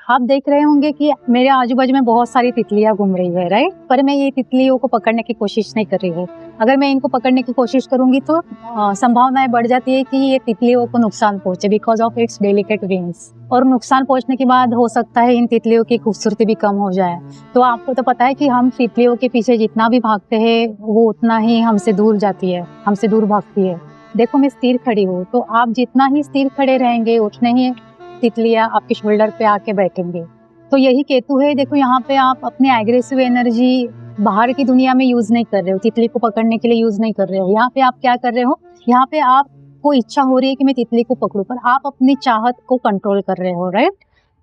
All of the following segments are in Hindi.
आप देख रहे होंगे कि मेरे आजू बाजू में बहुत सारी तितलियां घूम रही है, राइट। पर मैं ये तितलियों को पकड़ने की कोशिश नहीं कर रही हूँ। अगर मैं इनको पकड़ने की कोशिश करूंगी तो संभावनाएं बढ़ जाती है कि ये तितलियों को नुकसान पहुंचे because of its delicate wings. और नुकसान पहुंचने के बाद हो सकता है इन तितलियों की खूबसूरती भी कम हो जाए। तो आपको तो पता है कि हम तितलियों के पीछे जितना भी भागते हैं वो उतना ही हमसे दूर जाती है, हमसे दूर भागती है। देखो मैं स्थिर खड़ी हूँ, तो आप जितना ही स्थिर खड़े रहेंगे उतने ही तितलियां आपके शोल्डर पे आके बैठेंगे। तो यही केतु है। देखो यहाँ पे आप अपनी एग्रेसिव एनर्जी बाहर की दुनिया में यूज नहीं कर रहे हो, तितली को पकड़ने के लिए यूज नहीं कर रहे हो। यहाँ पे आप क्या कर रहे हो, यहाँ पे आपको इच्छा हो रही है कि मैं तितली को पकड़ूं, पर आप अपनी चाहत को कंट्रोल कर रहे हो, राइट।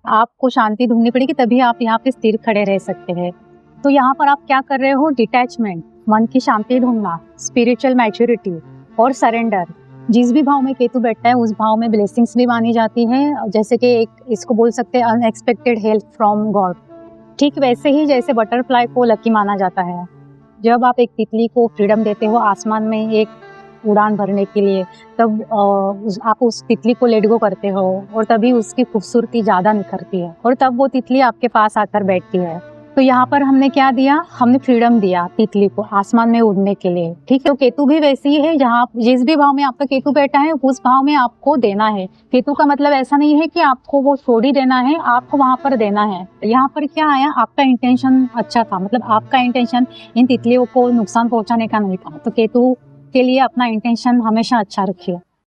आपको शांति ढूंढनी पड़ेगी, तभी आप यहाँ पे स्थिर खड़े रह सकते हैं। तो यहाँ पर आप क्या कर रहे हो, डिटैचमेंट, मन की शांति ढूंढना, स्पिरिचुअल मैच्योरिटी और सरेंडर। जिस भी भाव में केतु बैठता है उस भाव में ब्लेसिंग्स भी मानी जाती है, जैसे कि एक इसको बोल सकते हैं अनएक्सपेक्टेड हेल्प फ्रॉम गॉड। ठीक वैसे ही जैसे बटरफ्लाई को लकी माना जाता है। जब आप एक तितली को फ्रीडम देते हो आसमान में एक उड़ान भरने के लिए, तब आप उस तितली को लेट गो करते हो और तभी उसकी खूबसूरती ज़्यादा निखरती है और तब वो तितली आपके पास आकर बैठती है। तो यहाँ पर हमने क्या दिया, हमने फ्रीडम दिया तितली को आसमान में उड़ने के लिए, ठीक है। तो केतु भी वैसे ही है, जहाँ जिस भी भाव में आपका केतु बैठा है उस भाव में आपको देना है। केतु का मतलब ऐसा नहीं है कि आपको वो छोड़ ही देना है, आपको वहां पर देना है। यहाँ पर क्या आया, आपका इंटेंशन अच्छा था, मतलब आपका इंटेंशन इन तितलियों को नुकसान पहुंचाने का नहीं था। तो केतु के लिए अपना इंटेंशन हमेशा अच्छा रखिए।